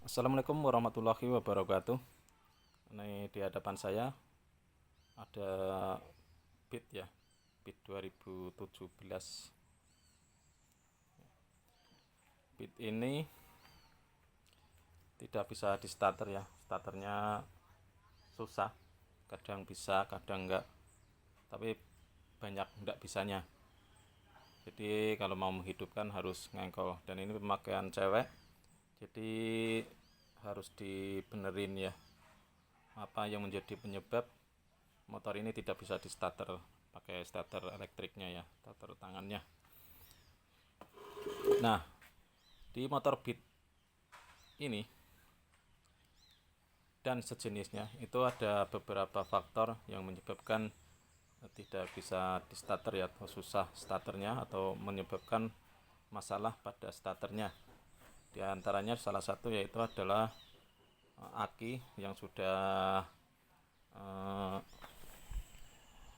Assalamualaikum warahmatullahi wabarakatuh. Ini di hadapan saya ada Beat ya, Beat 2017. Beat ini tidak bisa di starter ya, starternya susah. Kadang bisa, kadang enggak. Tapi banyak enggak bisanya. Jadi kalau mau menghidupkan harus ngengkol. Dan ini pemakaian cewek, jadi harus dibenerin ya. Apa yang menjadi penyebab motor ini tidak bisa di starter pakai starter elektriknya ya, starter tangannya. Nah, di motor Beat ini dan sejenisnya itu ada beberapa faktor yang menyebabkan tidak bisa di starter ya, atau susah starternya, atau menyebabkan masalah pada starternya. Di antaranya salah satu yaitu adalah aki yang sudah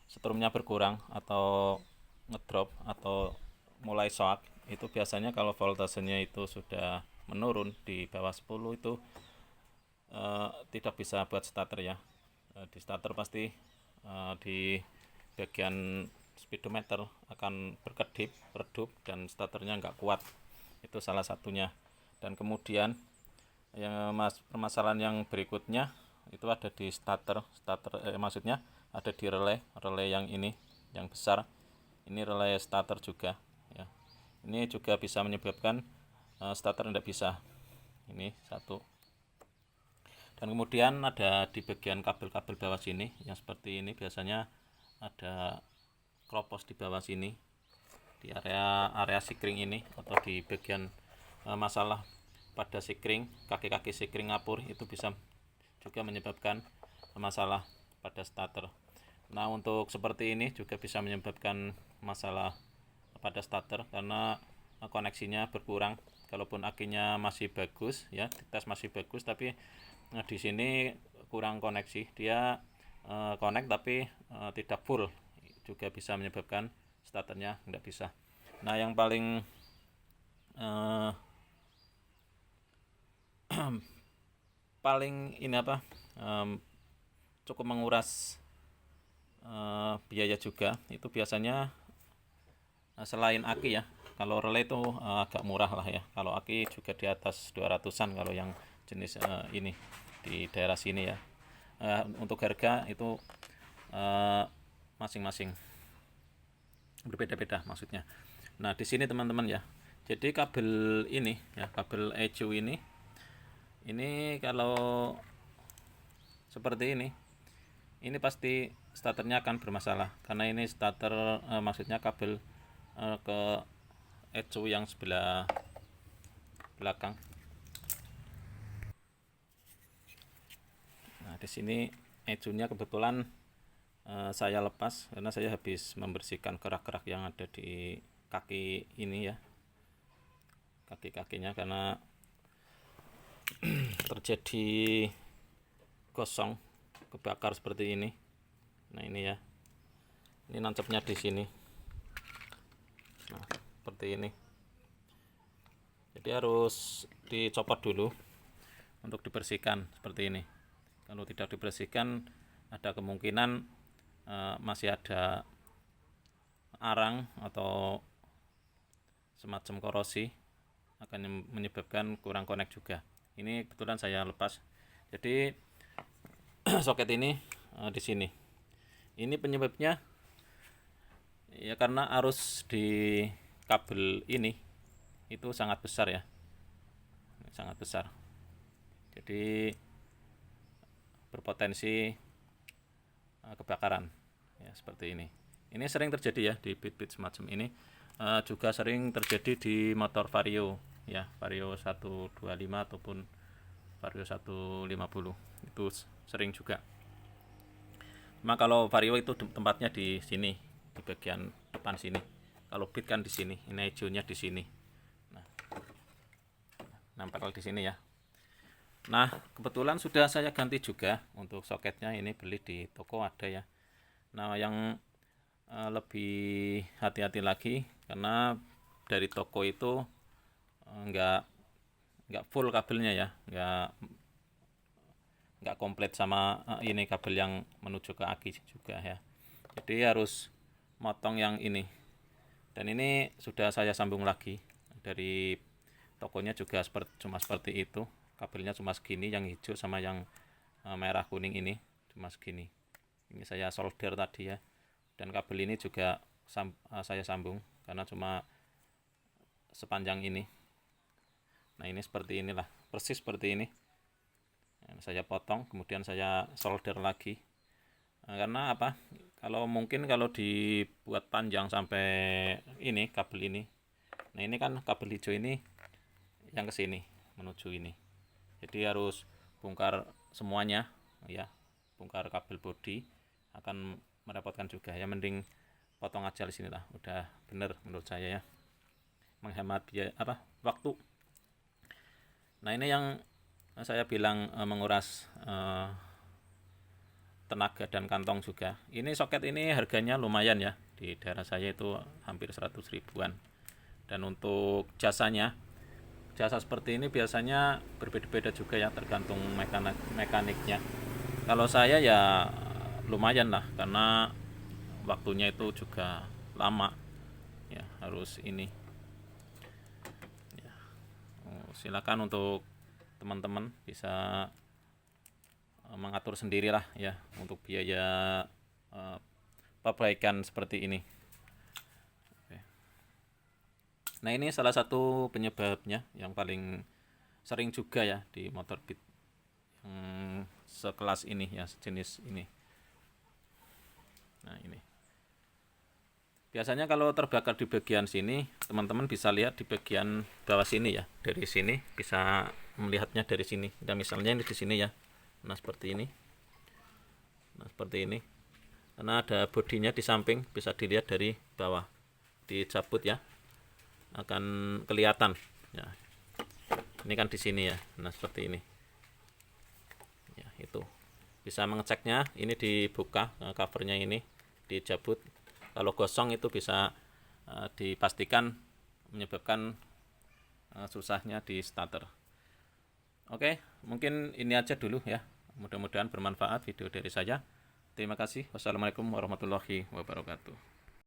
strumnya berkurang atau ngedrop atau mulai shock. Itu biasanya kalau voltasenya itu sudah menurun di bawah 10 itu tidak bisa buat starter ya. Di starter pasti di bagian speedometer akan berkedip, redup, dan starternya nggak kuat. Itu salah satunya. Dan kemudian permasalahan yang berikutnya itu ada di maksudnya ada di relay yang ini, yang besar. Ini relay starter juga ya. Ini juga bisa menyebabkan starter tidak bisa. Ini satu. Dan kemudian ada di bagian kabel-kabel bawah sini yang seperti ini, biasanya ada kropos di bawah sini, di area sikring ini, atau di bagian masalah pada sikring, kaki-kaki sikring ngapur, itu bisa juga menyebabkan masalah pada starter. Nah, untuk seperti ini juga bisa menyebabkan masalah pada starter karena koneksinya berkurang. Kalaupun akinya masih bagus ya, tes masih bagus, tapi di sini kurang koneksi, dia connect tapi tidak full, juga bisa menyebabkan starternya tidak bisa. Nah, yang paling paling ini apa, cukup menguras biaya juga, itu biasanya selain aki ya. Kalau relay itu agak murah lah ya. Kalau aki juga di atas 200-an kalau yang jenis ini di daerah sini ya. Untuk harga itu masing-masing berbeda-beda maksudnya. Nah, di sini teman-teman ya. Jadi kabel ini ya, kabel ECU ini kalau seperti ini pasti starternya akan bermasalah karena ini starter maksudnya kabel ke ECU yang sebelah belakang. Nah, di sini ECU-nya kebetulan saya lepas karena saya habis membersihkan kerak-kerak yang ada di kaki ini ya, kaki-kakinya, karena terjadi gosong, kebakar seperti ini. Nah, ini ya, ini nancapnya di sini. Nah, seperti ini. Jadi harus dicopot dulu untuk dibersihkan seperti ini. Kalau tidak dibersihkan ada kemungkinan masih ada arang atau semacam korosi, akan menyebabkan kurang connect juga. Ini kebetulan saya lepas. Jadi soket ini di sini. Ini penyebabnya ya karena arus di kabel ini itu sangat besar ya. Sangat besar. Jadi berpotensi kebakaran ya, seperti ini. Ini sering terjadi ya di bit-bit semacam ini. Juga sering terjadi di motor Vario ya, Vario 125 ataupun Vario 150, itu sering juga. Cuma kalau Vario itu tempatnya di sini, di bagian depan sini. Kalau Beat kan di sini, ini hijaunya di sini. Nah, nampak di sini ya. Nah, kebetulan sudah saya ganti juga untuk soketnya, ini beli di toko ada ya. Nah, yang lebih hati-hati lagi karena dari toko itu enggak nggak full kabelnya ya, nggak komplit sama ini kabel yang menuju ke aki juga ya. Jadi harus motong yang ini. Dan ini sudah saya sambung lagi dari tokonya juga cuma seperti itu. Kabelnya cuma segini, yang hijau sama yang merah kuning ini cuma segini. Ini saya solder tadi ya. Dan kabel ini juga saya sambung karena cuma sepanjang ini. Nah ini seperti inilah, persis seperti ini. Saya potong, kemudian saya solder lagi. Karena apa? Kalau dibuat panjang sampai ini kabel ini. Nah ini kan kabel hijau ini yang ke sini menuju ini. Jadi harus bongkar semuanya ya. Bongkar kabel bodi akan merepotkan juga ya. Mending potong aja di sini lah. Udah bener menurut saya ya. Menghemat biaya waktu. Nah ini yang saya bilang menguras tenaga dan kantong juga. Ini soket ini harganya lumayan ya, di daerah saya itu hampir 100 ribuan. Dan untuk jasa seperti ini biasanya berbeda-beda juga ya, tergantung mekaniknya. Kalau saya ya lumayan lah, karena waktunya itu juga lama ya, harus ini ya. Silakan untuk teman-teman bisa mengatur sendirilah ya untuk biaya perbaikan seperti ini. Nah ini salah satu penyebabnya yang paling sering juga ya di motor Beat yang sekelas ini ya, sejenis ini. Nah ini biasanya kalau terbakar di bagian sini, teman-teman bisa lihat di bagian bawah sini ya. Dari sini bisa melihatnya dari sini. Dan misalnya ini di sini ya. Nah seperti ini. Karena ada bodinya di samping, bisa dilihat dari bawah. Dicabut ya, akan kelihatan. Ya. Ini kan di sini ya. Nah seperti ini. Ya itu. Bisa mengeceknya. Ini dibuka covernya ini, dicabut. Kalau gosong itu bisa dipastikan menyebabkan susahnya di starter. Oke, mungkin ini aja dulu ya. Mudah-mudahan bermanfaat video dari saya. Terima kasih. Wassalamualaikum warahmatullahi wabarakatuh.